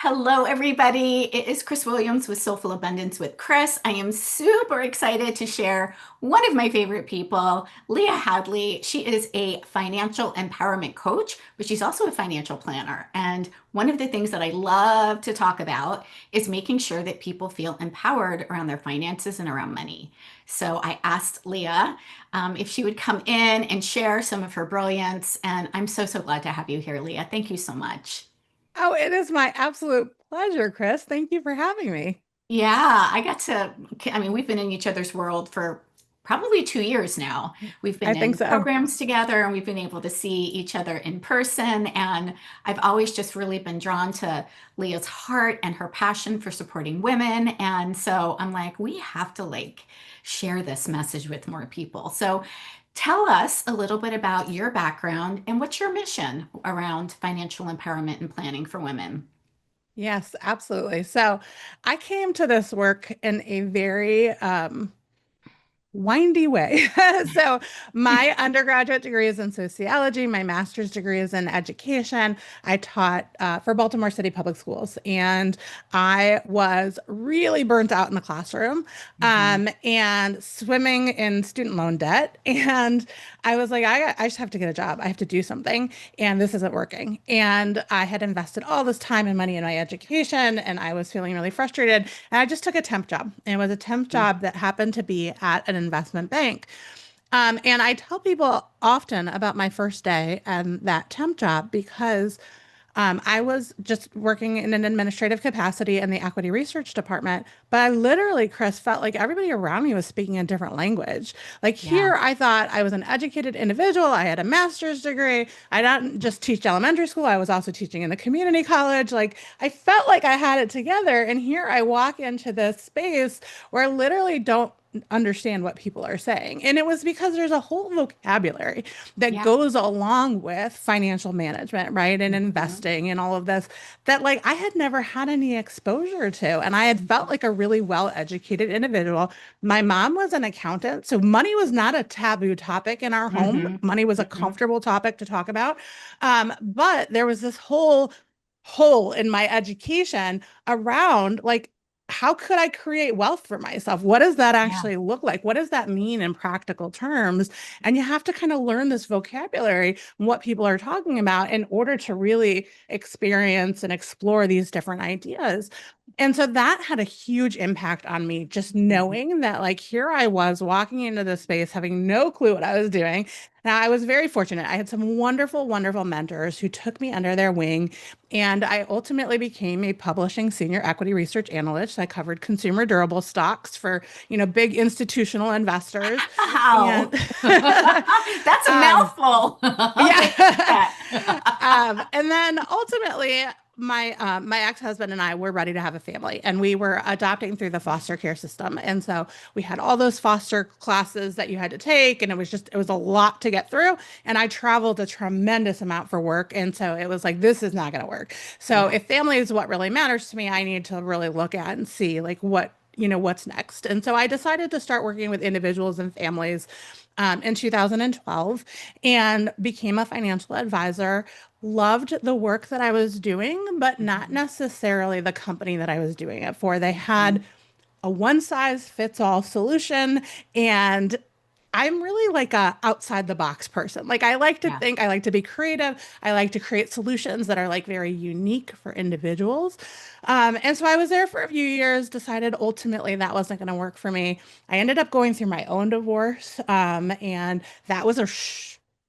Hello, everybody. It is Chris Williams with Soulful Abundance with Chris. I am super excited to share one of my favorite people, Leah Hadley. She is a financial empowerment coach, but she's also a financial planner. And one of the things that I love to talk about is making sure that people feel empowered around their finances and around money. So I asked Leah if she would come in and share some of her brilliance. And I'm so glad to have you here, Leah. Thank you so much. Oh, it is my absolute pleasure, Chris. Thank you for having me. Yeah, I mean, we've been in each other's world for probably 2 years now. We've I been think in so. programs together and we've been able to see each other in person. And I've always just really been drawn to Leah's heart and her passion for supporting women. And so I'm like, we have to share this message with more people. So tell us a little bit about your background and what's your mission around financial empowerment and planning for women. Yes, absolutely. So I came to this work in a very windy way. So my undergraduate degree is in sociology, my master's degree is in education. I taught for Baltimore City Public Schools, and I was really burnt out in the classroom Mhm. and swimming in student loan debt. And I was like, I just have to get a job. I have to do something, and this isn't working. And I had invested all this time and money in my education, and I was feeling really frustrated. And I just took a temp job. And it was a temp job that happened to be at an investment bank. And I tell people often about my first day and that temp job because I was just working in an administrative capacity in the equity research department, but I literally, Chris, felt like everybody around me was speaking a different language. Like Yeah. here, I thought I was an educated individual. I had a master's degree. I didn't just teach elementary school, I was also teaching in the community college. Like I felt like I had it together. And here I walk into this space where I literally don't understand what people are saying. And it was because there's a whole vocabulary that Yeah. goes along with financial management, right? And Mhm. investing and all of this that like I had never had any exposure to. And I had felt like a really well-educated individual. My mom was an accountant, so money was not a taboo topic in our home. Mhm. Money was a Mhm. comfortable topic to talk about. But there was this whole hole in my education around like how could I create wealth for myself? What does that Yeah. actually look like? What does that mean in practical terms? And you have to kind of learn this vocabulary, what people are talking about in order to really experience and explore these different ideas. And so that had a huge impact on me, just Mhm. knowing that, like, here I was walking into this space, having no clue what I was doing. Now, I was very fortunate. I had some wonderful, wonderful mentors who took me under their wing. And I ultimately became a publishing senior equity research analyst. I covered consumer durable stocks for, big institutional investors. And Wow. That's a um, mouthful. Thank you for yeah. that. And then ultimately, my ex-husband and I were ready to have a family, and we were adopting through the foster care system. And so we had all those foster classes that you had to take, and it was a lot to get through. And I traveled a tremendous amount for work, and so it was like this is not going to work. So Yeah. if family is what really matters to me, I need to really look at and see like what's next. And so I decided to start working with individuals and families in 2012 and became a financial advisor. Loved the work that I was doing, but not Mhm. necessarily the company that I was doing it for. They had Mhm. a one size fits all solution. And I'm really like a outside the box person. Like I like to Yeah. think, I like to be creative. I like to create solutions that are like very unique for individuals. And so I was there for a few years, decided ultimately that wasn't going to work for me. I ended up going through my own divorce. And that was a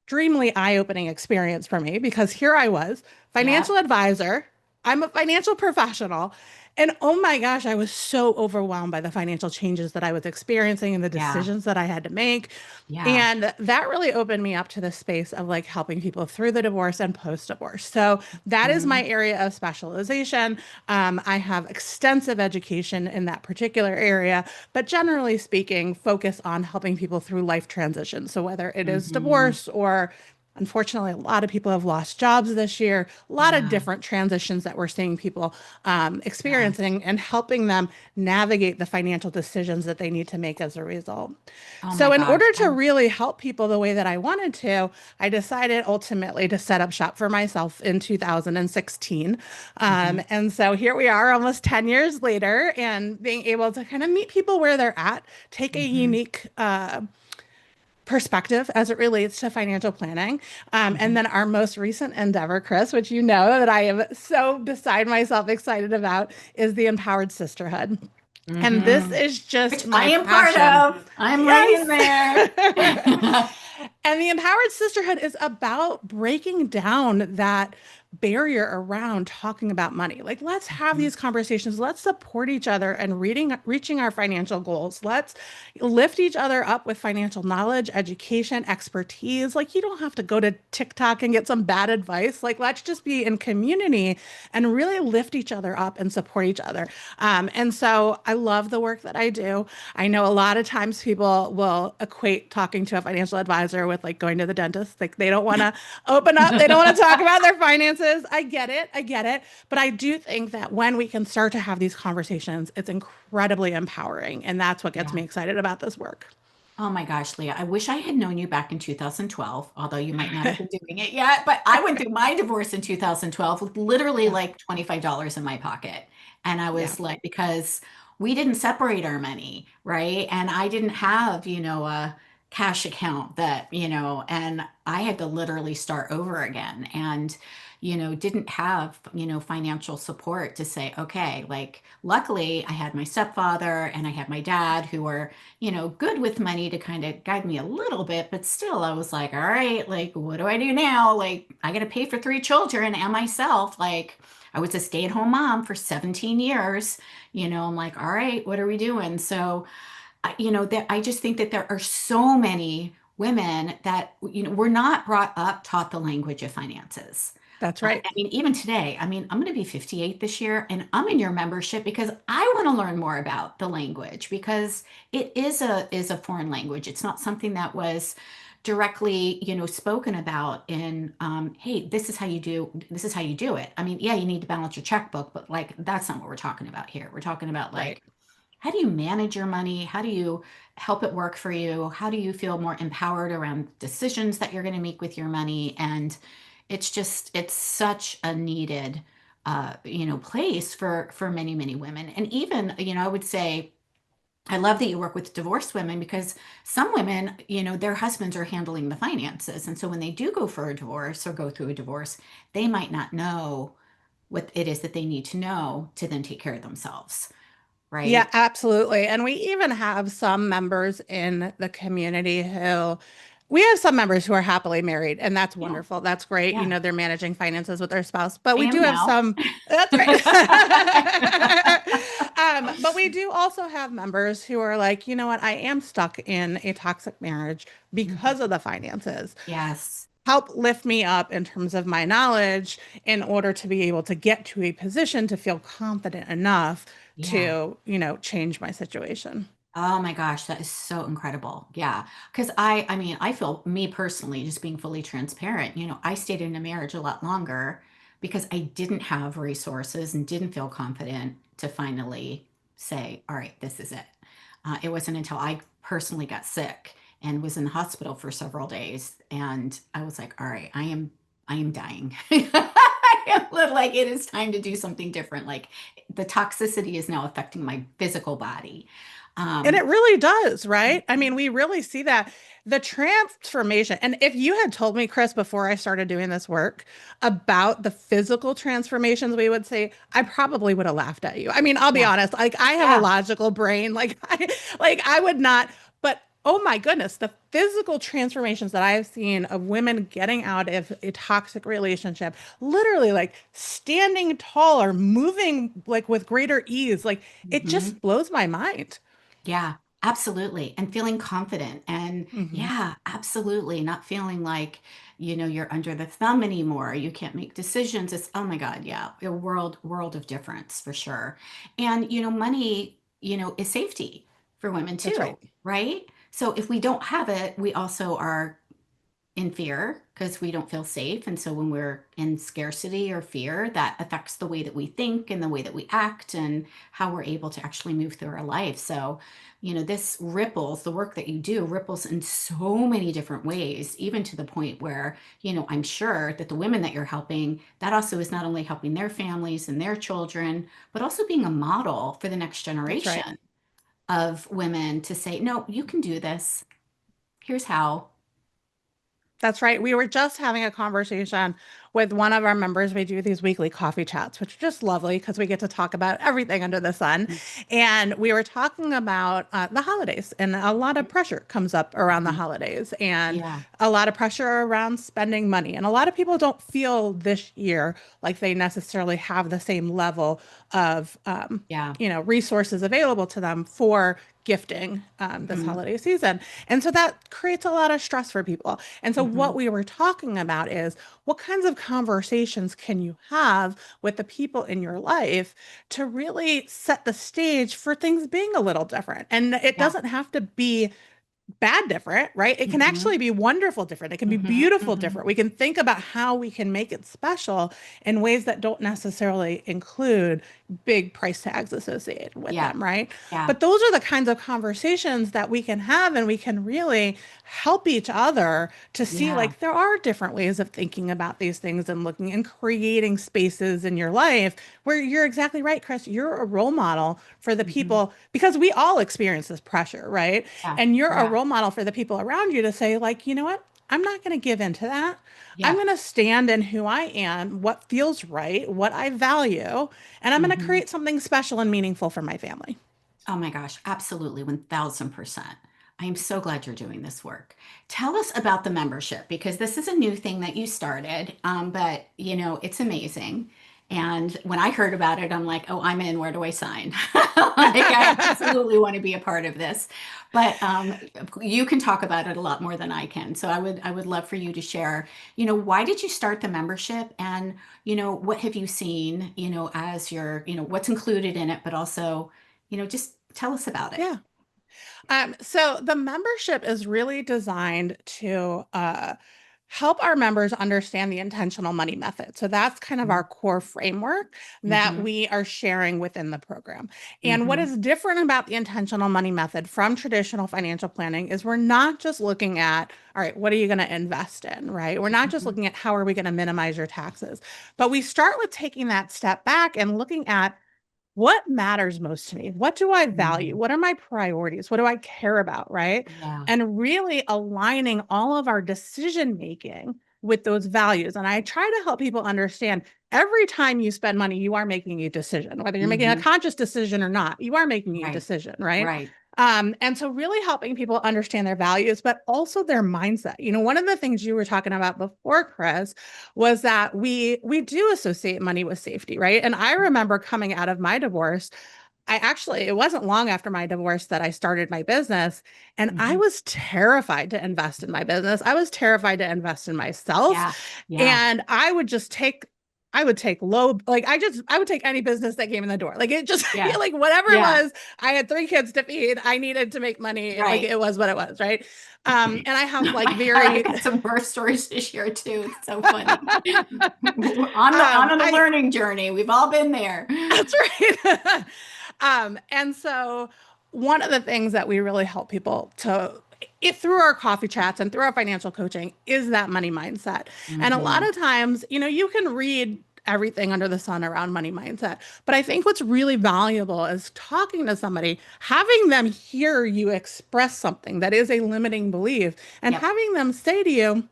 extremely eye-opening experience for me because here I was, Yeah. financial advisor. I'm a financial professional. And oh my gosh, I was so overwhelmed by the financial changes that I was experiencing and the Yeah. decisions that I had to make. Yeah. And that really opened me up to the space of like helping people through the divorce and post divorce. So that is my Mhm. area of specialization. I have extensive education in that particular area, but generally speaking, focus on helping people through life transitions. So whether it is Mhm. divorce or Unfortunately, a lot of people have lost jobs this year, a lot of Yeah. different transitions that we're seeing people Yes. experiencing and helping them navigate the financial decisions that they need to make as a result. Oh my So, in gosh. order to really help people the way that I wanted to, I decided ultimately to set up shop for myself in 2016. Mhm. And so here we are almost 10 years later and being able to kind of meet people where they're at, take a Mhm. unique perspective as it relates to financial planning. And Mhm. then our most recent endeavor, Chris, which you know that I am so beside myself excited about, is the Empowered Sisterhood. And this Mhm. is just Which I my am part passion. of. I'm right in there. Yes. And the Empowered Sisterhood is about breaking down that barrier around talking about money. Like, let's have Mhm. these conversations. Let's support each other and reaching our financial goals. Let's lift each other up with financial knowledge, education, expertise. Like, you don't have to go to TikTok and get some bad advice. Like, let's just be in community and really lift each other up and support each other. And so I love the work that I do. I know a lot of times people will equate talking to a financial advisor with like going to the dentist. Like they don't want to open up, they don't want to talk about their finances. I get it. I get it. But I do think that when we can start to have these conversations, it's incredibly empowering. And that's what gets Yeah. me excited about this work. Oh my gosh, Leah, I wish I had known you back in 2012, although you might not have been doing it yet. But I went through my divorce in 2012 with literally Yeah. like $25 in my pocket. And I Yeah. was like, because we didn't separate our money, right? And I didn't have, a cash account that, and I had to literally start over again. And didn't have, financial support to say, okay, like luckily I had my stepfather and I had my dad who were, good with money to kind of guide me a little bit, but still I was like, all right, like what do I do now? Like I got to pay for three children and myself. Like I was a stay-at-home mom for 17 years. I'm like, all right, what are we doing? So, that I just think that there are so many women that, we're not brought up, taught the language of finances. That's I right. mean, even today, I mean, I'm going to be 58 this year, and I'm in your membership because I want to learn more about the language because it is a foreign language. It's not something that was directly, spoken about in, hey, this is how you do it. I mean, yeah, you need to balance your checkbook, but like that's not what we're talking about here. We're talking about Right. like how do you manage your money? How do you help it work for you? How do you feel more empowered around decisions that you're going to make with your money? And it's such a needed, place for many, many women. And even, I would say, I love that you work with divorced women because some women, their husbands are handling the finances. And so when they do go for a divorce or go through a divorce, they might not know what it is that they need to know to then take care of themselves, Yeah, right? absolutely. And we even have some members in the community who we have some members who are happily married, and that's Yeah. wonderful. That's great. You Yeah. know, they're managing finances with their spouse, but I we do am have now. some, that's right. But we do also have members who are like, you know what, I am stuck in a toxic marriage because of Mhm. the finances. Yes. Help lift me up in terms of my knowledge in order to be able to get to a position to feel confident enough Yeah. to, change my situation. Oh my gosh, that is so incredible. Yeah. Because I mean, I feel me personally, just being fully transparent, I stayed in a marriage a lot longer because I didn't have resources and didn't feel confident to finally say, all right, this is it. It wasn't until I personally got sick and was in the hospital for several days. And I was like, all right, I am dying. I am like, it is time to do something different. Like the toxicity is now affecting my physical body. And Um, it really does, right? I mean, we really see that the transformation. And if you had told me, Chris, before I started doing this work about the physical transformations, we would say, I probably would have laughed at you. I mean, I'll be yeah, honest, like I have a yeah. logical brain, like I would not, but oh my goodness, the physical transformations that I have seen of women getting out of a toxic relationship, literally like standing tall or moving like with greater ease, like it Mhm. just blows my mind. Yeah, absolutely. And feeling confident. And Mhm. yeah, absolutely. Not feeling like, you're under the thumb anymore. You can't make decisions. It's, oh my God, yeah, a world of difference for sure. And, money, is safety for women That's too, right. right? So if we don't have it, we also are in fear because we don't feel safe. And so when we're in scarcity or fear, that affects the way that we think and the way that we act and how we're able to actually move through our life. So, this ripples, the work that you do ripples in so many different ways, even to the point where, I'm sure that the women that you're helping, that also is not only helping their families and their children, but also being a model for the next That's right. generation of women to say, no, you can do this. Here's how. That's right. We were just having a conversation with one of our members. We do these weekly coffee chats, which are just lovely because we get to talk about everything under the sun. And we were talking about the holidays, and a lot of pressure comes up around the Mhm. holidays, and Yeah. a lot of pressure around spending money. And a lot of people don't feel this year like they necessarily have the same level of, Yeah. resources available to them for gifting this Hmm. holiday season. And so that creates a lot of stress for people. And so Hmm. what we were talking about is what kinds of conversations can you have with the people in your life to really set the stage for things being a little different. And it Yeah. doesn't have to be bad different, right? It can Hmm. actually be wonderful different. It can be Hmm. beautiful Hmm. different. We can think about how we can make it special in ways that don't necessarily include big price tags associated with Yeah. them, right? Yeah. But those are the kinds of conversations that we can have, and we can really help each other to see Yeah. like there are different ways of thinking about these things and looking and creating spaces in your life where you're exactly right, Chris. You're a role model for the Hmm. people because we all experience this pressure, right? Yeah. And you're a Yeah. role model for the people around you to say, like, you know what? I'm not going to give in to that. I'm Yeah. going to stand in who I am, what feels right, what I value, and I'm going to Hmm. create something special and meaningful for my family. Oh my gosh, absolutely, 1000%. I am so glad you're doing this work. Tell us about the membership because this is a new thing that you started, but it's amazing. And when I heard about it, I'm like, oh, I'm in. Where do I sign? Like, I absolutely want to be a part of this. But you can talk about it a lot more than I can. So I would love for you to share, why did you start the membership and, what have you seen, as your, what's included in it, but also just tell us about it. Yeah. So the membership is really designed to help our members understand the intentional money method. So that's kind of our core framework that Mm-hmm. we are sharing within the program. And what Mm-hmm. is different about the intentional money method from traditional financial planning is we're not just looking at, all right, what are you going to invest in, right? We're not just Mm-hmm. looking at how are we going to minimize your taxes, but we start with taking that step back and looking at what matters most to me? What do I value? Mm-hmm. What are my priorities? What do I care about? Right. Yeah. And really aligning all of our decision making with those values. And I try to help people understand every time you spend money, you are making a decision, whether you're making a Mm-hmm. conscious decision or not, you are making a Right. decision. Right. Right. And so really helping people understand their values, but also their mindset. One of the things you were talking about before, Chris, was that we do associate money with safety, right? And I remember coming out of my divorce. It wasn't long after my divorce that I started my business, and I Mm-hmm. was terrified to invest in my business. I was terrified to invest in myself. Yeah. Yeah. And I would take low, like I would take any business that came in the door. Like it just, Yeah. like whatever it Yeah. was, I had three kids to feed. I needed to make money. Like Right. it was what it was. Right. And I have Oh like my God, I've very, got some birth stories to share too. It's so funny. On the I, learning journey. We've all been there. That's right. And so one of the things that we really help people to it through our coffee chats and through our financial coaching is that money mindset. And a lot Mm-hmm. of times, you can read everything under the sun around money mindset. But I think what's really valuable is talking to somebody, having them hear you express something that is a limiting belief, and Yep. having them say to you,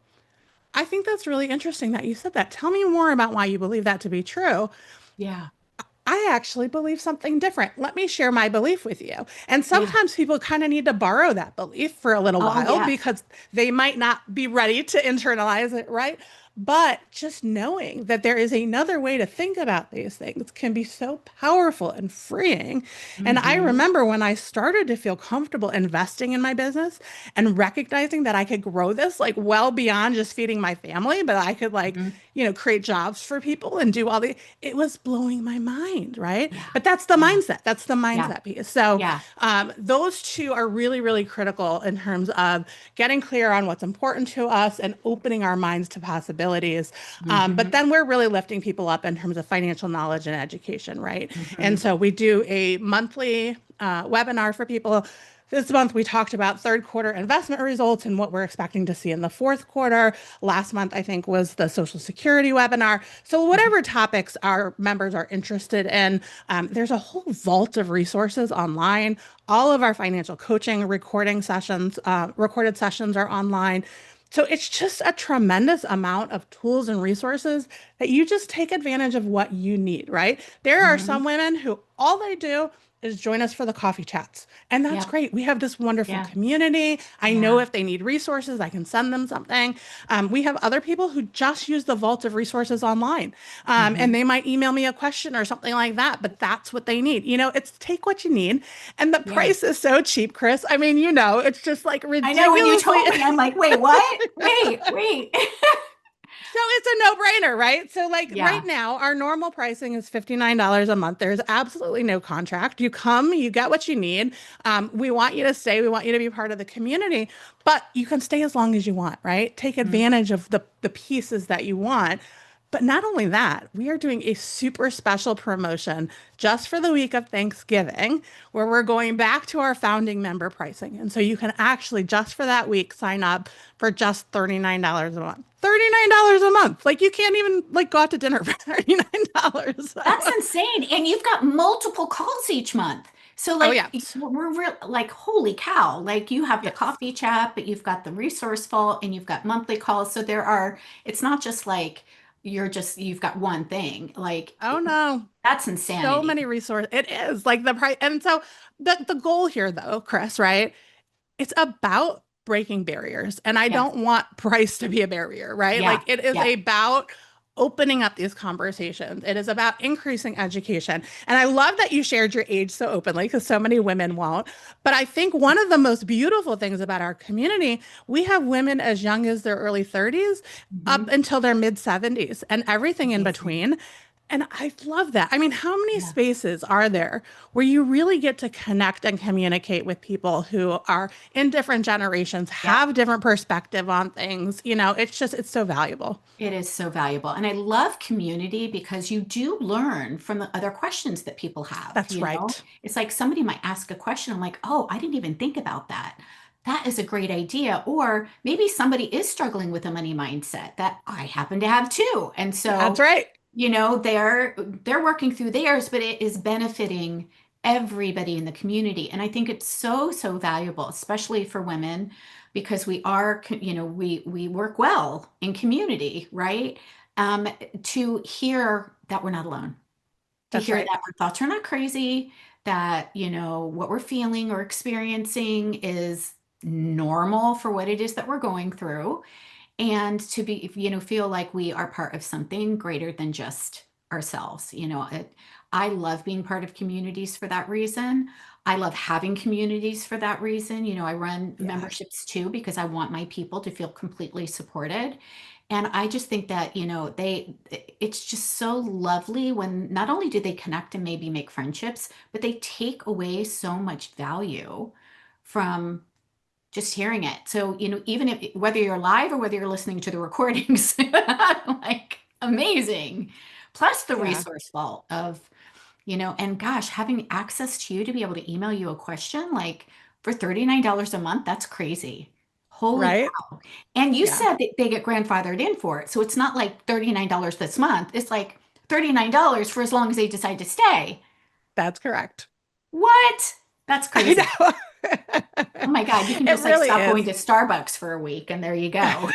I think that's really interesting that you said that. Tell me more about why you believe that to be true. Yeah. I actually believe something different. Let me share my belief with you. And Yeah. sometimes people kind of need to borrow that belief for a little Oh, while yeah. because they might not be ready to internalize it, right? But just knowing that there is another way to think about these things can be so powerful and freeing. And I Hmm. remember when I started to feel comfortable investing in my business and recognizing that I could grow this like well beyond just feeding my family, but I could like, Hmm. create jobs for people and do all it was blowing my mind, right? Yeah. But that's the Yeah. mindset. That's the Yeah. mindset piece. So Yeah. those two are really, really critical in terms of getting clear on what's important to us and opening our minds to possibilities. But Hmm. then we're really lifting people up in terms of financial knowledge and education, right? And Hmm. so we do a monthly webinar for people. This month, we talked about third quarter investment results and what we're expecting to see in the fourth quarter. Last month, I think, was the Social Security webinar. So, whatever topics our members are interested in, there's a whole vault of resources online. All of our financial coaching recorded sessions are online. So it's just a tremendous amount of tools and resources that you just take advantage of what you need, right? There are Hmm. some women who all they do is join us for the coffee chats. And that's Yep. great. We have this wonderful Yeah. community. I know Yeah. if they need resources, I can send them something. We have other people who just use the vault of resources online. And Hmm. they might email me a question or something like that, but that's what they need. It's take what you need. And the Yeah. price is so cheap, Chris. I mean, it's just like I know when you ridiculously. told me, I'm like, wait, what? Wait, wait. So it's a no-brainer, right? So like right Yeah. now, our normal pricing is $59 a month. There's absolutely no contract. You come, you get what you need. We want you to stay. We want you to be part of the community, but you can stay as long as you want, right? Take Mhm. advantage of the pieces that you want. But not only that, we are doing a super special promotion just for the week of Thanksgiving, where we're going back to our founding member pricing. And so you can actually, just for that week, sign up for just $39 a month. $39 a month. Like you can't even like go out to dinner for $39. That's insane. And you've got multiple calls each month. So Oh, like yeah. we're real like holy cow. Like you have the Yes. coffee chat, but you've got the resourceful and you've got monthly calls. So it's not just like you've got one thing. Oh, no. That's So insanity. many resources. It is like the price. And so the goal here, though, Chris, right? It's about breaking barriers. And I Yes. don't want price to be a barrier, right? Yeah. Like it is Yeah. about opening up these conversations. It is about increasing education. And I love that you shared your age so openly because so many women won't. But I think one of the most beautiful things about our community, we have women as young as their early 30s up Hmm. until their mid 70s and everything in Amazing. between. And I love that. I mean, how many Yeah. spaces are there where you really get to connect and communicate with people who are in different generations, Yep. have different perspective on things? It's so valuable. It is so valuable. And I love community because you do learn from the other questions that people have, That's right. It's like somebody might ask a question. I'm like, oh, I didn't even think about that. That is a great idea. Or maybe somebody is struggling with a money mindset that I happen to have too. And That's so, right. they're working through theirs, but it is benefiting everybody in the community. And I think it's so, so valuable, especially for women, because we work well in community, right? Um, to hear that we're not alone, to That's hear right. that our thoughts are not crazy, that, what we're feeling or experiencing is normal for what it is that we're going through, and to be, feel like we are part of something greater than just ourselves. I love being part of communities for that reason. I love having communities for that reason. I run Yeah. memberships too because I want my people to feel completely supported. And I just think that, it's just so lovely when not only do they connect and maybe make friendships, but they take away so much value from just hearing it. So, even if whether you're live or whether you're listening to the recordings, like amazing. Plus the Yeah. resource vault of, and gosh, having access to you to be able to email you a question like for $39 a month, that's crazy. Holy Right. cow. And you Yeah. said that they get grandfathered in for it. So it's not like $39 this month. It's like $39 for as long as they decide to stay. That's correct. What? That's I crazy. know. Oh my God, you can It just like really stop going is. to Starbucks for a week and there you go.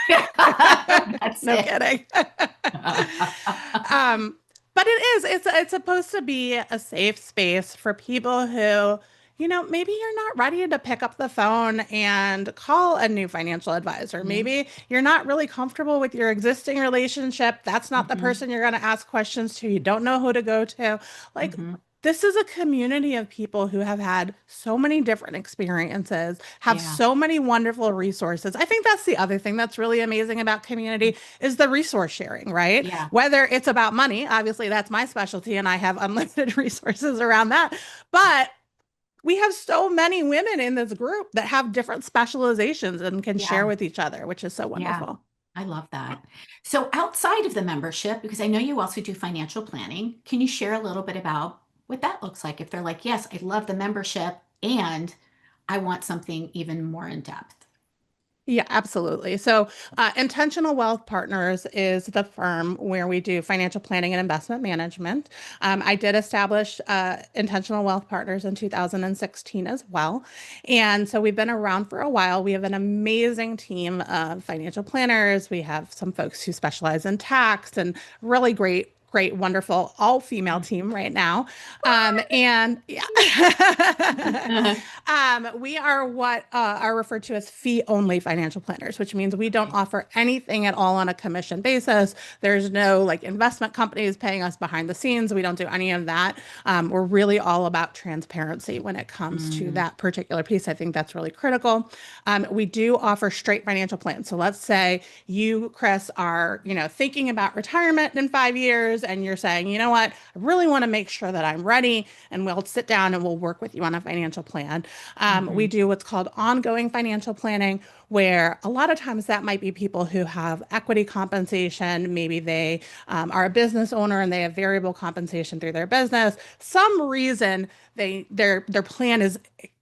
That's No it. kidding. Um, but it is, it's supposed to be a safe space for people who, maybe you're not ready to pick up the phone and call a new financial advisor. Mhm. Maybe you're not really comfortable with your existing relationship. That's not the Mhm. person you're going to ask questions to. You don't know who to go to. Like, Mhm. this is a community of people who have had so many different experiences, have Yeah. so many wonderful resources. I think that's the other thing that's really amazing about community is the resource sharing, right? Yeah. Whether it's about money, obviously that's my specialty and I have unlimited resources around that. But we have so many women in this group that have different specializations and can share Yeah. with each other, which is so Yeah. wonderful. I love that. So outside of the membership, because I know you also do financial planning, can you share a little bit about what that looks like? If they're like, yes, I love the membership and I want something even more in depth. Yeah, absolutely. So, Intentional Wealth Partners is the firm where we do financial planning and investment management. I did establish Intentional Wealth Partners in 2016 as well. And so we've been around for a while. We have an amazing team of financial planners. We have some folks who specialize in tax and really great, wonderful all female team right now. And yeah, we are what are referred to as fee only financial planners, which means we don't Okay. offer anything at all on a commission basis. There's no like investment companies paying us behind the scenes. We don't do any of that. We're really all about transparency when it comes to Mm, that particular piece. I think that's really critical. We do offer straight financial plans. So let's say you, Chris, are, thinking about retirement in 5 years and you're saying, you know what, I really want to make sure that I'm ready and we'll sit down and we'll work with you on a financial plan. We mhm, do what's called ongoing financial planning, where a lot of times that might be people who have equity compensation. Maybe they are a business owner and they have variable compensation through their business. Some reason their plan is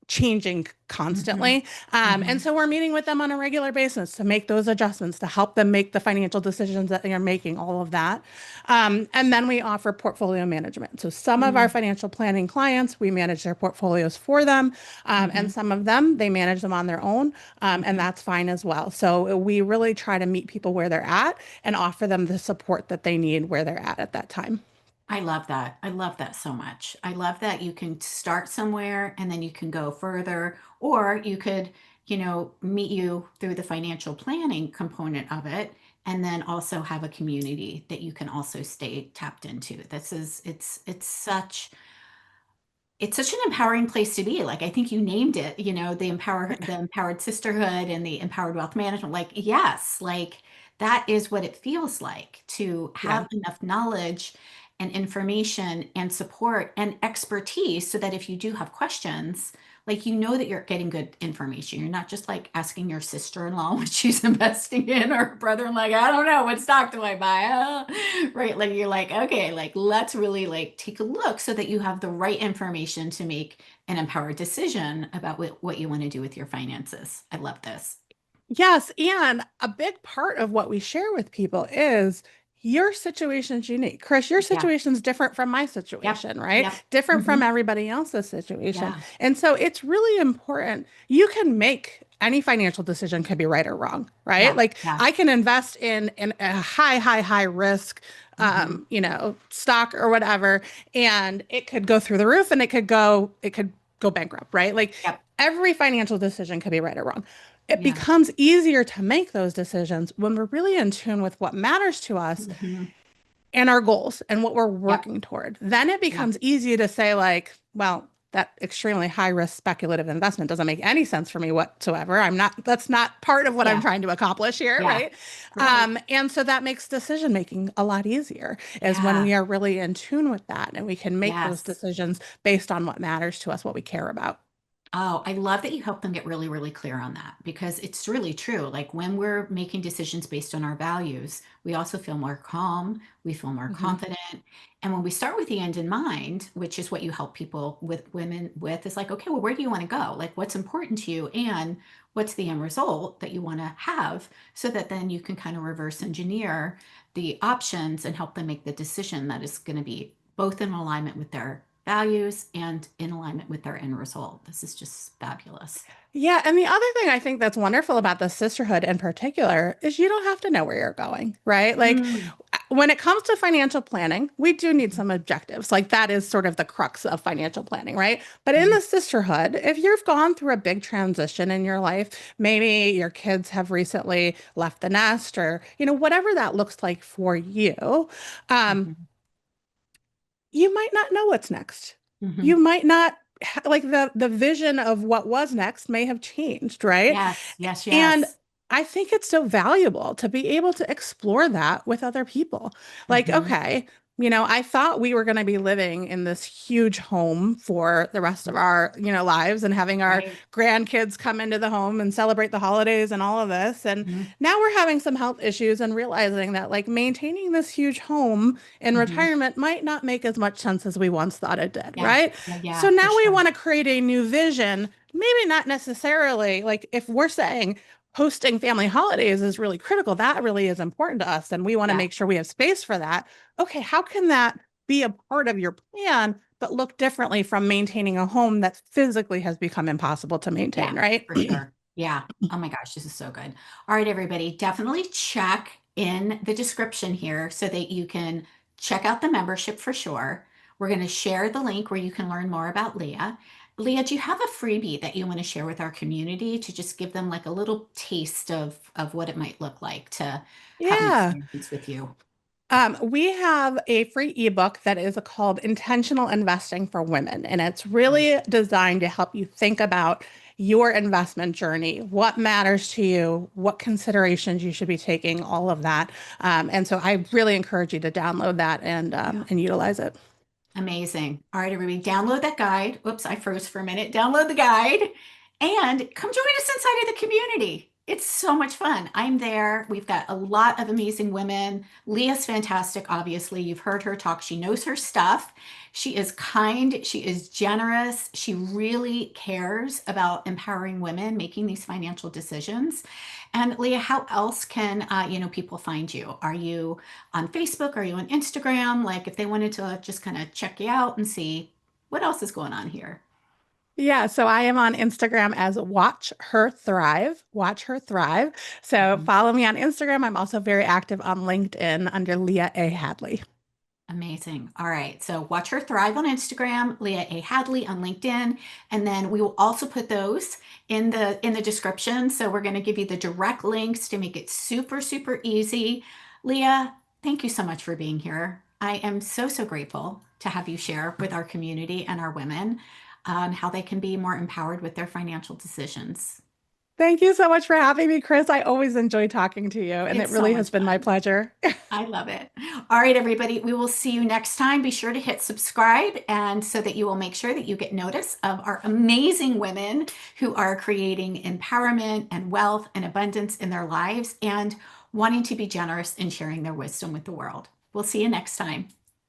changing mhm, constantly. And mhm, so we're meeting with them on a regular basis to make those adjustments, to help them make the financial decisions that they are making, all of that. And then we offer portfolio management. So some of our mm, financial planning clients, we manage their portfolios for them. And mhm, some of them, they manage them on their own. And mhm. that's fine as well. So we really try to meet people where they're at and offer them the support that they need where they're at that time. I love that. I love that so much. I love that you can start somewhere and then you can go further, or you could, meet you through the financial planning component of it, and then also have a community that you can also stay tapped into. It's such an empowering place to be. Like I think you named it, the Empowered Sisterhood and the Empowered Wealth Management. Like, yes, like that is what it feels like to Yeah. have enough knowledge and information and support and expertise so that if you do have questions, like that you're getting good information. You're not just like asking your sister-in-law what she's investing in or brother like, I don't know, what stock do I buy? Right? Like you're like, okay, like let's really like take a look so that you have the right information to make an empowered decision about what you want to do with your finances. I love this. Yes, and a big part of what we share with people is your situation's unique. Chris, your Yeah. situation's different from my Yep. situation, right? Yep. Different from Hmm. everybody else's situation. Yeah. And so it's really important. You can make any financial decision could be right or wrong, right? Yeah. Like Yeah. I can invest in a high risk Hmm. stock or whatever, and it could go through the roof and it could go bankrupt, right? Like Yep. every financial decision could be right or wrong. It Yeah. becomes easier to make those decisions when we're really in tune with what matters to us Hmm. and our goals and what we're Yep. working toward. Then it Yeah. becomes easy to say, like, well, that extremely high risk speculative investment doesn't make any sense for me whatsoever. That's not part of what I'm Yeah. trying to accomplish here, Yeah. right? Right. And so that makes decision making a lot easier, is when Yeah. we are really in tune with that and we can make those Yes. decisions based on what matters to us, what we care about. Oh, I love that you help them get really, really clear on that because it's really true. Like when we're making decisions based on our values, we also feel more calm, we feel more Mhm. confident. And when we start with the end in mind, which is what you help people with women with, is like, okay, well, where do you want to go? Like what's important to you and what's the end result that you want to have so that then you can kind of reverse engineer the options and help them make the decision that is going to be both in alignment with their values and in alignment with their end result. This is just fabulous. Yeah, and the other thing I think that's wonderful about the sisterhood in particular is you don't have to know where you're going, right? Like Mm, when it comes to financial planning, we do need some objectives. Like that is sort of the crux of financial planning, right? But in mhm, the sisterhood, if you've gone through a big transition in your life, maybe your kids have recently left the nest or, whatever that looks like for you, um, mhm, you might not know what's next. You mhm. might not like the vision of what was next may have changed, right? Yes, yes, And yes. I think it's so valuable to be able to explore that with other people. Like, Mhm, okay, I thought we were going to be living in this huge home for the rest of our, lives and having our right. grandkids come into the home and celebrate the holidays and all of this. And Mhm, now we're having some health issues and realizing that like maintaining this huge home in mhm. retirement might not make as much sense as we once thought it did, Yeah, right? yeah, So yeah, for now we sure. want to create a new vision, maybe not necessarily like if we're saying hosting family holidays is really critical, that really is important to us, and we want to Yeah, make sure we have space for that. Okay, how can that be a part of your plan, but look differently from maintaining a home that physically has become impossible to yeah, maintain, right? for sure. Yeah. Oh my gosh, this is so good. All right, everybody, definitely check in the description here so that you can check out the membership for sure. We're going to share the link where you can learn more about Leah. Leah, do you have a freebie that you want to share with our community to just give them like a little taste of what it might look like to have an Yeah. experience with you? We have a free ebook that is called Intentional Investing for Women, and it's really designed to help you think about your investment journey, what matters to you, what considerations you should be taking, all of that. And so I really encourage you to download that and Yeah. utilize it. Amazing. All right, everybody, download that guide. Oops, I froze for a minute. Download the guide and come join us inside of the community. It's so much fun. I'm there. We've got a lot of amazing women. Leah's fantastic, obviously. You've heard her talk. She knows her stuff. She is kind. She is generous. She really cares about empowering women making these financial decisions. And Leah, how else can people find you? Are you on Facebook? Are you on Instagram? Like if they wanted to just kind of check you out and see what else is going on here. Yeah, so I am on Instagram as Watch Her Thrive, Watch Her Thrive. So Mhm. follow me on Instagram. I'm also very active on LinkedIn under Leah A. Hadley. Amazing. All right. So watch her thrive on Instagram, Leah A. Hadley on LinkedIn, and then we will also put those in the description. So we're going to give you the direct links to make it super, super easy. Leah, thank you so much for being here. I am so, so grateful to have you share with our community and our women on how they can be more empowered with their financial decisions. Thank you so much for having me, Chris. I always enjoy talking to you, and it It's so really has much been my fun. pleasure. I love it. All right, everybody, we will see you next time. Be sure to hit subscribe and so that you will make sure that you get notice of our amazing women who are creating empowerment and wealth and abundance in their lives and wanting to be generous and sharing their wisdom with the world. We'll see you next time.